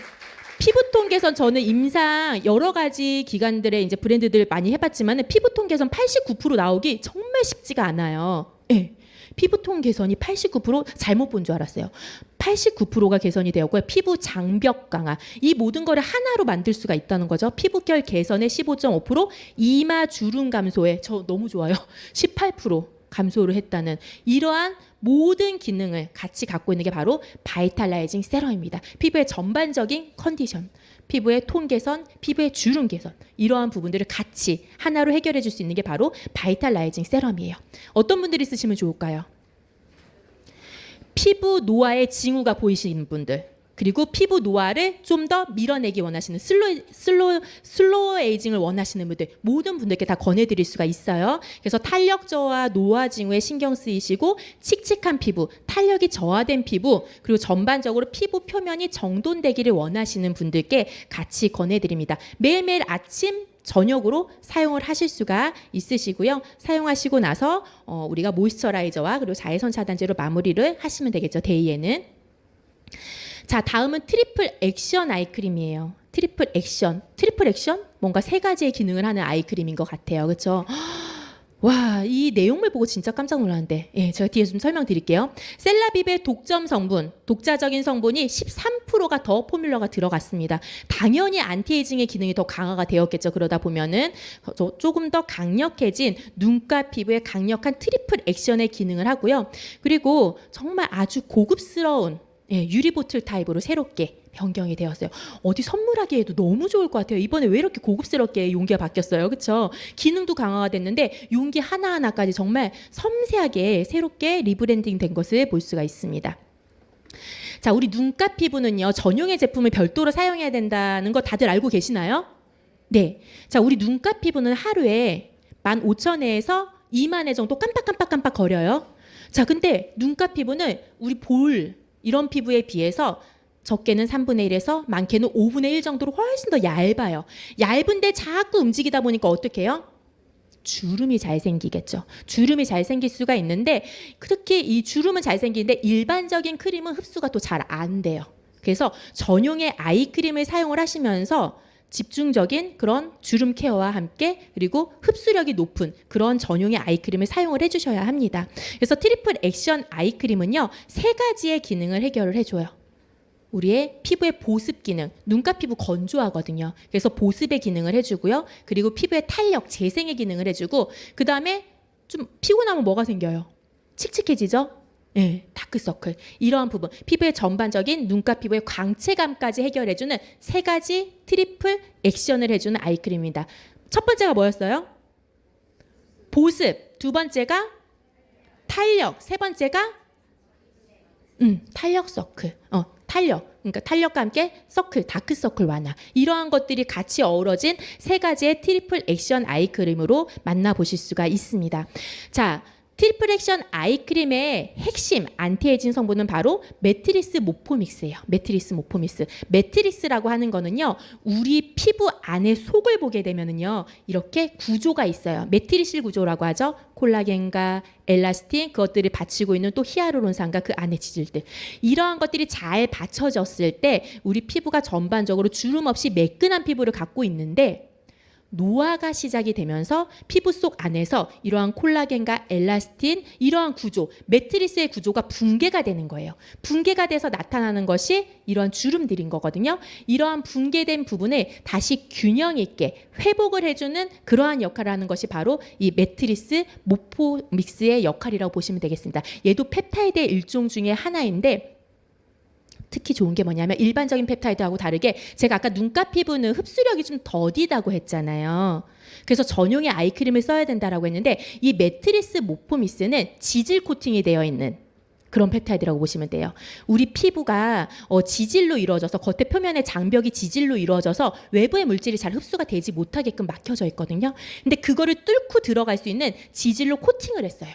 피부톤 개선 저는 임상 여러 가지 기관들의 이제 브랜드들 많이 해봤지만 피부톤 개선 89% 나오기 정말 쉽지가 않아요. 네. 피부톤 개선이 89% 잘못 본 줄 알았어요. 89%가 개선이 되었고요. 피부 장벽 강화. 이 모든 거를 하나로 만들 수가 있다는 거죠. 피부결 개선에 15.5%, 이마 주름 감소에 저 너무 좋아요. 18% 감소를 했다는 이러한 모든 기능을 같이 갖고 있는 게 바로 바이탈라이징 세럼입니다. 피부의 전반적인 컨디션, 피부의 톤 개선, 피부의 주름 개선 이러한 부분들을 같이 하나로 해결해 줄 수 있는 게 바로 바이탈라이징 세럼이에요. 어떤 분들이 쓰시면 좋을까요? 피부 노화의 징후가 보이시는 분들, 그리고 피부 노화를 좀 더 밀어내기 원하시는 슬로우 에이징을 원하시는 분들, 모든 분들께 다 권해드릴 수가 있어요. 그래서 탄력 저하, 노화 징후에 신경 쓰이시고 칙칙한 피부, 탄력이 저하된 피부, 그리고 전반적으로 피부 표면이 정돈되기를 원하시는 분들께 같이 권해드립니다. 매일매일 아침 저녁으로 사용을 하실 수가 있으시고요. 사용하시고 나서 우리가 모이스처라이저와 그리고 자외선 차단제로 마무리를 하시면 되겠죠. 데이에는. 자, 다음은 트리플 액션 아이크림이에요. 트리플 액션 뭔가 세 가지의 기능을 하는 아이크림인 것 같아요. 그렇죠? 와, 이 내용물 보고 진짜 깜짝 놀랐는데, 제가 뒤에 좀 설명드릴게요. 셀라비브의 독자적인 성분이 13%가 더 포뮬러가 들어갔습니다. 당연히 안티에이징의 기능이 더 강화가 되었겠죠. 그러다 보면은 조금 더 강력해진 눈가 피부에 강력한 트리플 액션의 기능을 하고요. 그리고 정말 아주 고급스러운 유리 보틀 타입으로 새롭게 변경이 되었어요. 어디 선물하기에도 너무 좋을 것 같아요. 이번에 왜 이렇게 고급스럽게 용기가 바뀌었어요? 그렇죠? 기능도 강화가 됐는데 용기 하나하나까지 정말 섬세하게 새롭게 리브랜딩 된 것을 볼 수가 있습니다. 자, 우리 눈가 피부는요. 전용의 제품을 별도로 사용해야 된다는 거 다들 알고 계시나요? 네. 자, 우리 눈가 피부는 하루에 15,000회에서 20,000회 정도 깜빡깜빡 거려요. 자, 근데 눈가 피부는 우리 이런 피부에 비해서 적게는 3분의 1에서 많게는 5분의 1 정도로 훨씬 더 얇아요. 얇은데 자꾸 움직이다 보니까 어떻게 해요? 주름이 잘 생기겠죠. 주름이 잘 생길 수가 있는데 특히 이 주름은 잘 생기는데 일반적인 크림은 흡수가 또 잘 안 돼요. 그래서 전용의 아이크림을 사용을 하시면서 집중적인 그런 주름 케어와 함께 그리고 흡수력이 높은 그런 전용의 아이크림을 사용을 해주셔야 합니다. 그래서 트리플 액션 아이크림은요. 3가지의 기능을 해결을 해줘요. 우리의 피부의 보습 기능, 눈가 피부 건조하거든요. 그래서 보습의 기능을 해주고요. 그리고 피부의 탄력, 재생의 기능을 해주고 그 다음에 좀 피곤하면 뭐가 생겨요? 칙칙해지죠? 네, 다크서클. 이러한 부분, 피부의 전반적인 눈가 피부의 광채감까지 해결해주는 3가지 트리플 액션을 해주는 아이크림입니다. 첫 번째가 뭐였어요? 보습. 두 번째가 탄력. 세 번째가 탄력 서클. 탄력. 그러니까 탄력과 함께 서클, 다크서클 완화. 이러한 것들이 같이 어우러진 3가지의 트리플 액션 아이크림으로 만나보실 수가 있습니다. 자, 트리플 액션 아이크림의 핵심 안티에이징 성분은 바로 매트리스 모포믹스예요. 매트리스 모포믹스. 매트리스라고 하는 거는요. 우리 피부 안에 속을 보게 되면은요. 이렇게 구조가 있어요. 매트리실 구조라고 하죠. 콜라겐과 엘라스틴 그것들을 받치고 있는 또 히아루론산과 그 안에 지질들. 이러한 것들이 잘 받쳐졌을 때 우리 피부가 전반적으로 주름 없이 매끈한 피부를 갖고 있는데 노화가 시작이 되면서 피부 속 안에서 이러한 콜라겐과 엘라스틴 이러한 구조, 매트리스의 구조가 붕괴가 되는 거예요. 붕괴가 돼서 나타나는 것이 이러한 주름들인 거거든요. 이러한 붕괴된 부분을 다시 균형 있게 회복을 해주는 그러한 역할을 하는 것이 바로 이 매트리스 모포믹스의 역할이라고 보시면 되겠습니다. 얘도 펩타이드의 일종 중에 하나인데 특히 좋은 게 뭐냐면 일반적인 펩타이드하고 다르게 제가 아까 눈가 피부는 흡수력이 좀 더디다고 했잖아요. 그래서 전용의 아이크림을 써야 된다라고 했는데 이 매트리스 모포미스는 지질 코팅이 되어 있는 그런 펩타이드라고 보시면 돼요. 우리 피부가 지질로 이루어져서 겉에 표면의 장벽이 지질로 이루어져서 외부의 물질이 잘 흡수가 되지 못하게끔 막혀져 있거든요. 근데 그거를 뚫고 들어갈 수 있는 지질로 코팅을 했어요.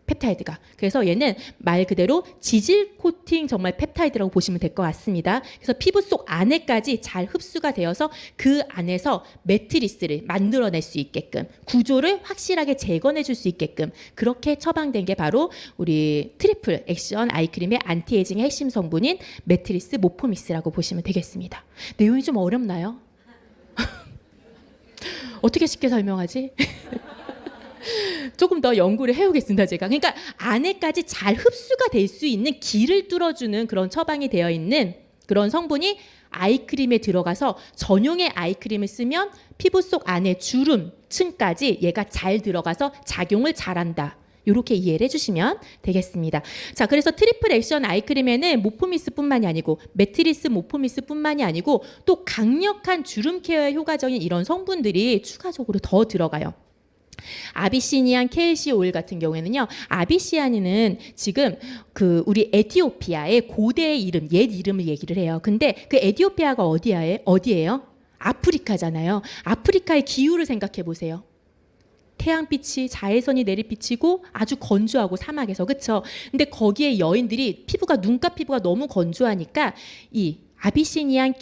펩타이드가. 그래서 얘는 말 그대로 지질 코팅 정말 펩타이드라고 보시면 될 것 같습니다. 그래서 피부 속 안에까지 잘 흡수가 되어서 그 안에서 매트리스를 만들어낼 수 있게끔 구조를 확실하게 재건해 줄 수 있게끔 그렇게 처방된 게 바로 우리 트리플 액션 아이크림의 안티에이징의 핵심 성분인 매트리스 모포믹스라고 보시면 되겠습니다. 내용이 좀 어렵나요? 어떻게 쉽게 설명하지? 조금 더 연구를 해오겠습니다, 제가. 그러니까 안에까지 잘 흡수가 될 수 있는 길을 뚫어주는 그런 처방이 되어 있는 그런 성분이 아이크림에 들어가서 전용의 아이크림을 쓰면 피부 속 안에 주름층까지 얘가 잘 들어가서 작용을 잘한다. 이렇게 이해를 해주시면 되겠습니다. 자, 그래서 트리플 액션 아이크림에는 모포미스뿐만이 아니고 매트리스 모포미스뿐만이 아니고 또 강력한 주름 케어에 효과적인 이런 성분들이 추가적으로 더 들어가요. 아비시니안 KLC 오일 같은 경우에는요. 아비시아닌은 지금 그 우리 에티오피아의 고대의 이름, 옛 이름을 얘기를 해요. 근데 그 에티오피아가 어디예요? 아프리카잖아요. 아프리카의 기후를 생각해 보세요. 태양빛이 자외선이 내리비치고 아주 건조하고 사막에서 그쵸? 근데 거기에 여인들이 피부가 눈가 피부가 너무 건조하니까 이 아비시니안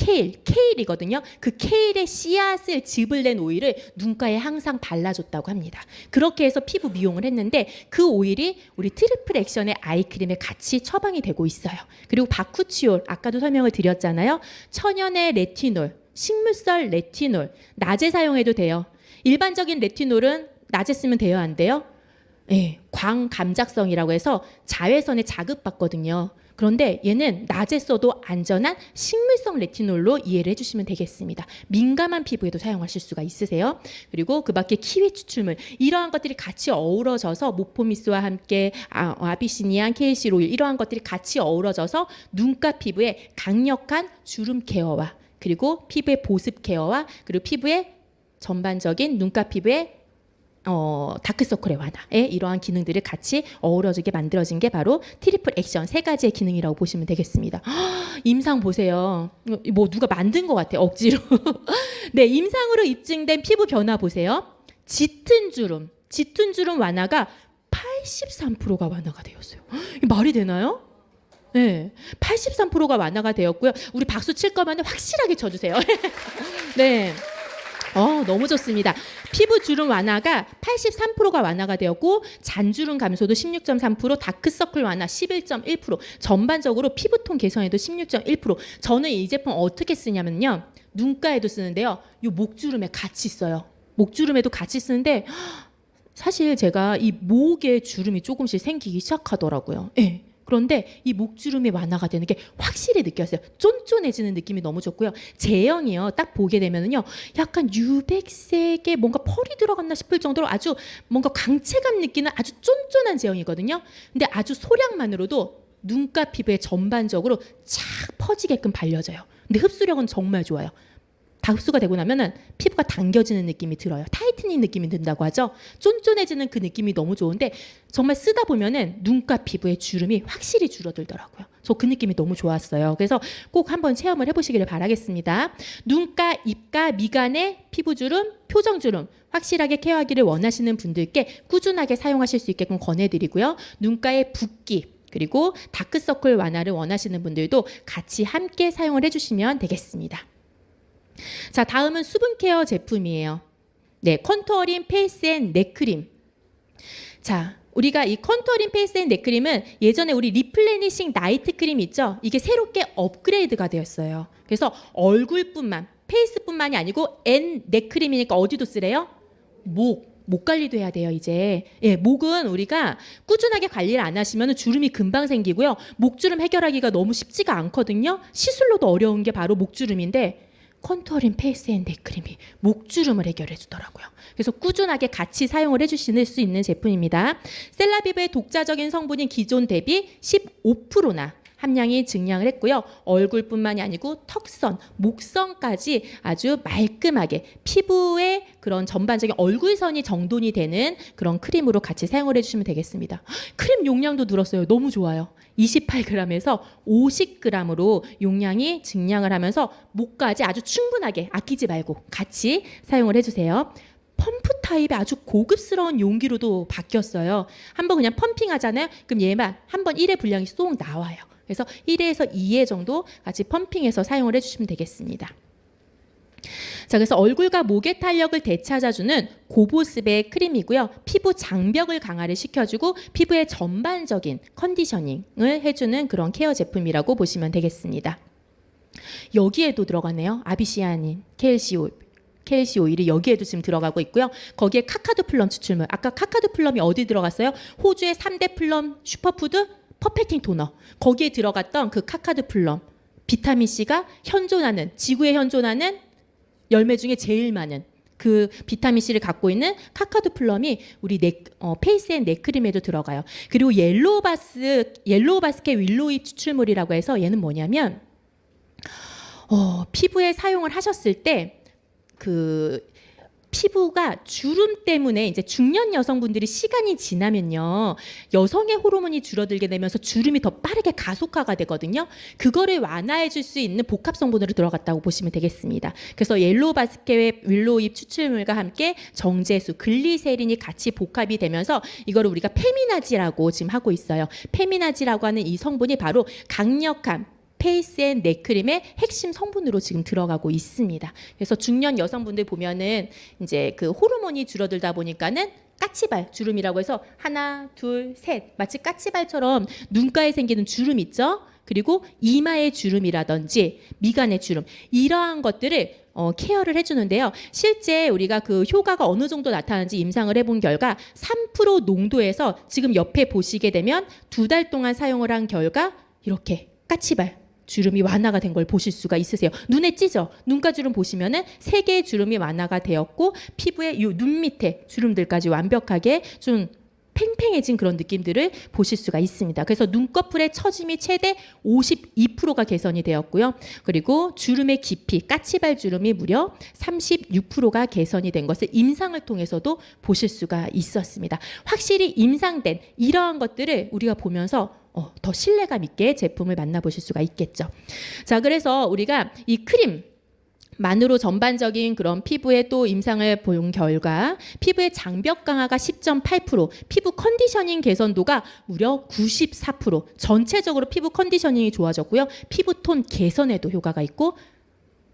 케일이거든요. 그 케일의 씨앗을 즙을 낸 오일을 눈가에 항상 발라줬다고 합니다. 그렇게 해서 피부 미용을 했는데 그 오일이 우리 트리플 액션의 아이크림에 같이 처방이 되고 있어요. 그리고 바쿠치올 아까도 설명을 드렸잖아요. 천연의 레티놀, 식물성 레티놀 낮에 사용해도 돼요. 일반적인 레티놀은 낮에 쓰면 돼요, 안 돼요? 네, 광감작성이라고 해서 자외선에 자극받거든요. 그런데 얘는 낮에 써도 안전한 식물성 레티놀로 이해를 해주시면 되겠습니다. 민감한 피부에도 사용하실 수가 있으세요. 그리고 그 밖에 키위 추출물 이러한 것들이 같이 어우러져서 모포미스와 함께 아비시니안 KC 오일 이러한 것들이 같이 어우러져서 눈가 피부에 강력한 주름 케어와 그리고 피부의 보습 케어와 그리고 피부의 전반적인 눈가 피부의 다크서클의 완화에 이러한 기능들을 같이 어우러지게 만들어진 게 바로 트리플 액션 세 가지의 기능이라고 보시면 되겠습니다. 임상 보세요. 뭐 누가 만든 것 같아요. 억지로. 네, 임상으로 입증된 피부 변화 보세요. 짙은 주름 완화가 83%가 완화가 되었어요. 말이 되나요? 네, 83%가 완화가 되었고요. 우리 박수 칠 거면 확실하게 쳐주세요. 네. 너무 좋습니다. 피부 주름 완화가 83%가 완화가 되었고 잔주름 감소도 16.3%, 다크서클 완화 11.1%, 전반적으로 피부톤 개선에도 16.1%. 저는 이 제품 어떻게 쓰냐면요. 눈가에도 쓰는데요. 이 목주름에 같이 써요. 목주름에도 같이 쓰는데 사실 제가 이 목에 주름이 조금씩 생기기 시작하더라고요. 네. 그런데 이 목주름이 완화가 되는 게 확실히 느꼈어요. 쫀쫀해지는 느낌이 너무 좋고요. 제형이요. 딱 보게 되면은요. 약간 유백색에 뭔가 펄이 들어갔나 싶을 정도로 아주 뭔가 광채감 느끼는 아주 쫀쫀한 제형이거든요. 근데 아주 소량만으로도 눈가 피부에 전반적으로 착 퍼지게끔 발려져요. 근데 흡수력은 정말 좋아요. 다 흡수가 되고 나면은 피부가 당겨지는 느낌이 들어요. 타이트닝 느낌이 든다고 하죠. 쫀쫀해지는 그 느낌이 너무 좋은데 정말 쓰다 보면은 눈가 피부의 주름이 확실히 줄어들더라고요. 저 그 느낌이 너무 좋았어요. 그래서 꼭 한번 체험을 해보시기를 바라겠습니다. 눈가, 입가, 미간의 피부주름, 표정주름 확실하게 케어하기를 원하시는 분들께 꾸준하게 사용하실 수 있게끔 권해드리고요. 눈가의 붓기 그리고 다크서클 완화를 원하시는 분들도 같이 함께 사용을 해주시면 되겠습니다. 자, 다음은 수분 케어 제품이에요. 네, 컨투어링 페이스 앤 넥크림. 자, 우리가 이 컨투어링 페이스 앤 넥크림은 예전에 우리 리플레니싱 나이트 크림 있죠? 이게 새롭게 업그레이드가 되었어요. 그래서 얼굴뿐만 페이스뿐만이 아니고 넥크림이니까 어디도 쓰래요? 목 관리도 해야 돼요, 이제. 예, 목은 우리가 꾸준하게 관리를 안 하시면 주름이 금방 생기고요. 목주름 해결하기가 너무 쉽지가 않거든요. 시술로도 어려운 게 바로 목주름인데 컨투어링 페이스 앤 넥크림이 목주름을 해결해 주더라고요. 그래서 꾸준하게 같이 사용을 해주실 수 있는 제품입니다. 셀라비브의 독자적인 성분인 기존 대비 15%나 함량이 증량을 했고요. 얼굴뿐만이 아니고 턱선, 목선까지 아주 말끔하게 피부의 그런 전반적인 얼굴선이 정돈이 되는 그런 크림으로 같이 사용을 해주시면 되겠습니다. 크림 용량도 늘었어요. 너무 좋아요. 28g에서 50g으로 용량이 증량을 하면서 목까지 아주 충분하게 아끼지 말고 같이 사용을 해주세요. 펌프 타입의 아주 고급스러운 용기로도 바뀌었어요. 한번 그냥 펌핑 하잖아요. 그럼 얘만 한번 1회 분량이 쏙 나와요. 그래서 1회에서 2회 정도 같이 펌핑해서 사용을 해주시면 되겠습니다. 자, 그래서 얼굴과 목의 탄력을 되찾아주는 고보습의 크림이고요. 피부 장벽을 강화를 시켜주고 피부의 전반적인 컨디셔닝을 해주는 그런 케어 제품이라고 보시면 되겠습니다. 여기에도 들어가네요. 아비시아닌, KLC 오일이 여기에도 지금 들어가고 있고요. 거기에 카카두 플럼 추출물. 아까 카카두 플럼이 어디 들어갔어요? 호주의 3대 플럼 슈퍼푸드 퍼펙팅 토너. 거기에 들어갔던 그 카카두 플럼. 비타민C가 현존하는, 지구에 현존하는 열매 중에 제일 많은 그 비타민C를 갖고 있는 카카두 플럼이 우리 페이스 앤 넥크림에도 들어가요. 그리고 옐로우 바스켓 윌로우잎 추출물이라고 해서 얘는 뭐냐면 피부에 사용을 하셨을 때 그 피부가 주름 때문에 이제 중년 여성분들이 시간이 지나면요. 여성의 호르몬이 줄어들게 되면서 주름이 더 빠르게 가속화가 되거든요. 그거를 완화해 줄 수 있는 복합 성분으로 들어갔다고 보시면 되겠습니다. 그래서 옐로우 바스켓 윌로우잎 추출물과 함께 정제수, 글리세린이 같이 복합이 되면서 이거를 우리가 페미나지라고 지금 하고 있어요. 페미나지라고 하는 이 성분이 바로 강력한 페이스 앤 넥크림의 핵심 성분으로 지금 들어가고 있습니다. 그래서 중년 여성분들 보면은 이제 그 호르몬이 줄어들다 보니까는 까치발 주름이라고 해서 하나, 둘, 셋 마치 까치발처럼 눈가에 생기는 주름 있죠? 그리고 이마의 주름이라든지 미간의 주름 이러한 것들을 케어를 해주는데요. 실제 우리가 그 효과가 어느 정도 나타나는지 임상을 해본 결과 3% 농도에서 지금 옆에 보시게 되면 2달 동안 사용을 한 결과 이렇게 까치발 주름이 완화가 된 걸 보실 수가 있으세요. 눈에 찌죠? 눈가 주름 보시면은 3개의 주름이 완화가 되었고 피부의 이 눈 밑에 주름들까지 완벽하게 좀 팽팽해진 그런 느낌들을 보실 수가 있습니다. 그래서 눈꺼풀의 처짐이 최대 52%가 개선이 되었고요. 그리고 주름의 깊이, 까치발 주름이 무려 36%가 개선이 된 것을 임상을 통해서도 보실 수가 있었습니다. 확실히 임상된 이러한 것들을 우리가 보면서 더 신뢰감 있게 제품을 만나보실 수가 있겠죠. 자, 그래서 우리가 이 크림 만으로 전반적인 그런 피부의 또 임상을 본 결과 피부의 장벽 강화가 10.8%, 피부 컨디셔닝 개선도가 무려 94%, 전체적으로 피부 컨디셔닝이 좋아졌고요. 피부톤 개선에도 효과가 있고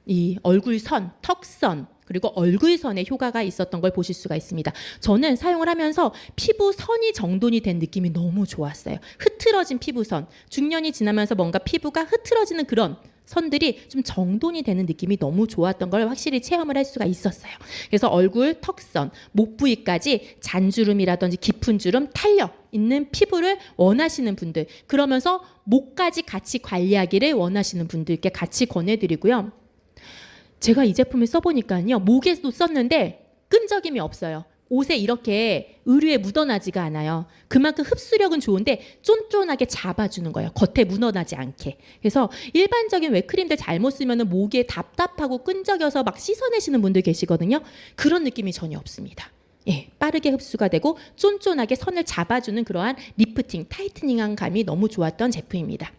이 얼굴선, 턱선 그리고 얼굴선에 효과가 있었던 걸 보실 수가 있습니다. 저는 사용을 하면서 피부선이 정돈이 된 느낌이 너무 좋았어요. 흐트러진 피부선, 중년이 지나면서 뭔가 피부가 흐트러지는 그런 선들이 좀 정돈이 되는 느낌이 너무 좋았던 걸 확실히 체험을 할 수가 있었어요. 그래서 얼굴, 턱선, 목 부위까지 잔주름이라든지 깊은 주름, 탄력 있는 피부를 원하시는 분들, 그러면서 목까지 같이 관리하기를 원하시는 분들께 같이 권해드리고요. 제가 이 제품을 써보니까요. 목에도 썼는데 끈적임이 없어요. 옷에 이렇게 의류에 묻어나지가 않아요. 그만큼 흡수력은 좋은데 쫀쫀하게 잡아주는 거예요. 겉에 묻어나지 않게. 그래서 일반적인 왜 크림들 잘못 쓰면 목에 답답하고 끈적여서 막 씻어내시는 분들 계시거든요. 그런 느낌이 전혀 없습니다. 예, 빠르게 흡수가 되고 쫀쫀하게 선을 잡아주는 그러한 리프팅, 타이트닝한 감이 너무 좋았던 제품입니다.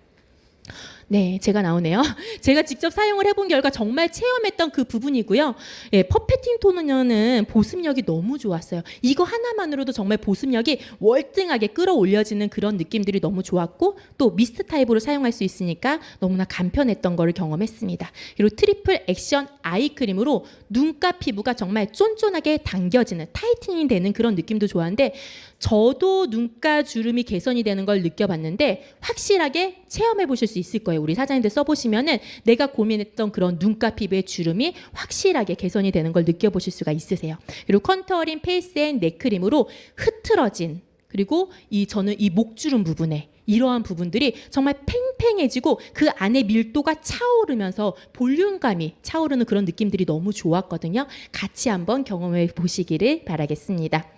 네, 제가 나오네요. 제가 직접 사용을 해본 결과 정말 체험했던 그 부분이고요. 예, 퍼펙팅 토너는 보습력이 너무 좋았어요. 이거 하나만으로도 정말 보습력이 월등하게 끌어올려지는 그런 느낌들이 너무 좋았고 또 미스트 타입으로 사용할 수 있으니까 너무나 간편했던 거를 경험했습니다. 그리고 트리플 액션 아이크림으로 눈가 피부가 정말 쫀쫀하게 당겨지는 타이트닝 되는 그런 느낌도 좋았는데 저도 눈가 주름이 개선이 되는 걸 느껴봤는데 확실하게 체험해 보실 수 있을 거예요. 거예요. 우리 사장님들 써보시면은 내가 고민했던 그런 눈가 피부의 주름이 확실하게 개선이 되는 걸 느껴보실 수가 있으세요. 그리고 컨투어링 페이스 앤 넥크림으로 흐트러진, 그리고 저는 이 목주름 부분에 이러한 부분들이 정말 팽팽해지고 그 안에 밀도가 차오르면서 볼륨감이 차오르는 그런 느낌들이 너무 좋았거든요. 같이 한번 경험해 보시기를 바라겠습니다.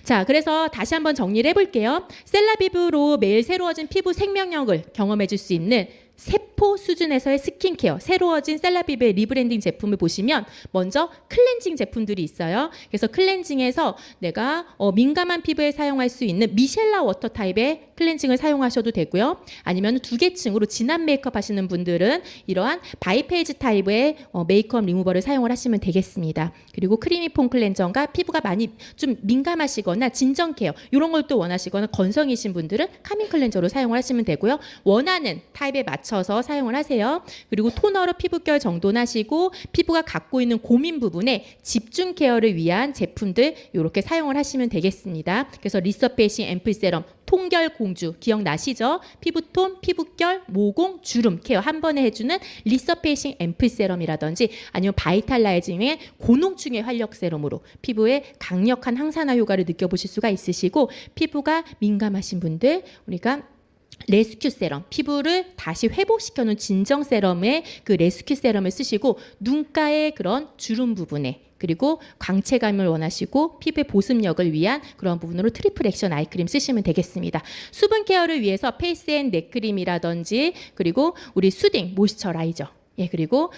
자, 그래서 다시 한번 정리를 해볼게요. 셀라비브로 매일 새로워진 피부 생명력을 경험해 줄 수 있는 세포 수준에서의 스킨케어, 새로워진 셀라비브의 리브랜딩 제품을 보시면 먼저 클렌징 제품들이 있어요. 그래서 클렌징에서 내가 민감한 피부에 사용할 수 있는 미셸라 워터 타입의 클렌징을 사용하셔도 되고요. 아니면 두 계층으로 진한 메이크업 하시는 분들은 이러한 바이페이지 타입의 메이크업 리무버를 사용을 하시면 되겠습니다. 그리고 크리미 폼 클렌저가 피부가 많이 좀 민감하시거나 진정 케어 이런 걸 또 원하시거나 건성이신 분들은 카밍 클렌저로 사용을 하시면 되고요. 원하는 타입에 맞춰서 사용을 하세요. 그리고 토너로 피부결 정돈하시고 피부가 갖고 있는 고민 부분에 집중 케어를 위한 제품들 이렇게 사용을 하시면 되겠습니다. 그래서 리서페이싱 앰플 세럼, 통결 공주 기억나시죠? 피부톤, 피부결, 모공, 주름 케어 한 번에 해주는 리서페이싱 앰플 세럼이라든지 아니면 바이탈라이징의 고농축의 활력 세럼으로 피부에 강력한 항산화 효과를 느껴보실 수가 있으시고, 피부가 민감하신 분들 우리가 레스큐 세럼, 피부를 다시 회복시켜놓은 진정 세럼의 그 레스큐 세럼을 쓰시고, 눈가의 그런 주름 부분에 그리고 광채감을 원하시고 피부의 보습력을 위한 그런 부분으로 트리플 액션 아이크림 쓰시면 되겠습니다. 수분 케어를 위해서 페이스 앤 넥크림이라든지 그리고 우리 수딩 모이스처라이저, 그리고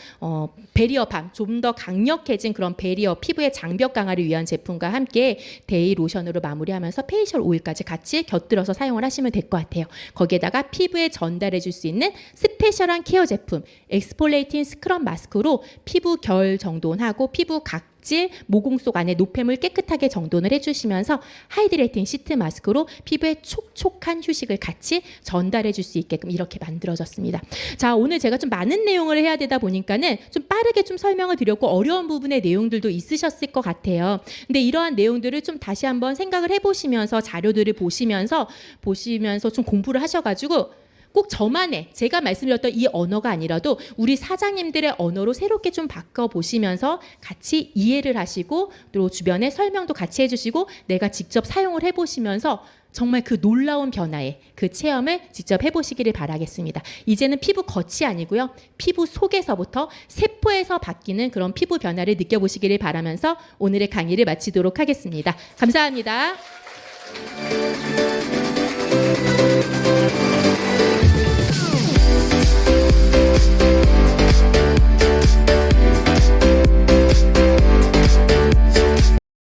베리어밤, 좀 더 강력해진 그런 베리어 피부의 장벽 강화를 위한 제품과 함께 데이 로션으로 마무리하면서 페이셜 오일까지 같이 곁들여서 사용을 하시면 될 것 같아요. 거기에다가 피부에 전달해 줄 수 있는 스페셜한 케어 제품 엑스폴레이팅 스크럽 마스크로 피부 결 정돈하고 피부 각질, 모공 속 안에 노폐물 깨끗하게 정돈을 해주시면서 하이드레이팅 시트 마스크로 피부에 촉촉한 휴식을 같이 전달해 줄 수 있게끔 이렇게 만들어졌습니다. 자, 오늘 제가 좀 많은 내용을 해야 되다 보니까는 좀 빠르게 좀 설명을 드렸고 어려운 부분의 내용들도 있으셨을 것 같아요. 근데 이러한 내용들을 좀 다시 한번 생각을 해보시면서 자료들을 보시면서 좀 공부를 하셔가지고 꼭 저만의 제가 말씀드렸던 이 언어가 아니라도 우리 사장님들의 언어로 새롭게 좀 바꿔보시면서 같이 이해를 하시고 또 주변에 설명도 같이 해주시고 내가 직접 사용을 해보시면서 정말 그 놀라운 변화의 그 체험을 직접 해보시기를 바라겠습니다. 이제는 피부 겉이 아니고요. 피부 속에서부터 세포에서 바뀌는 그런 피부 변화를 느껴보시기를 바라면서 오늘의 강의를 마치도록 하겠습니다. 감사합니다.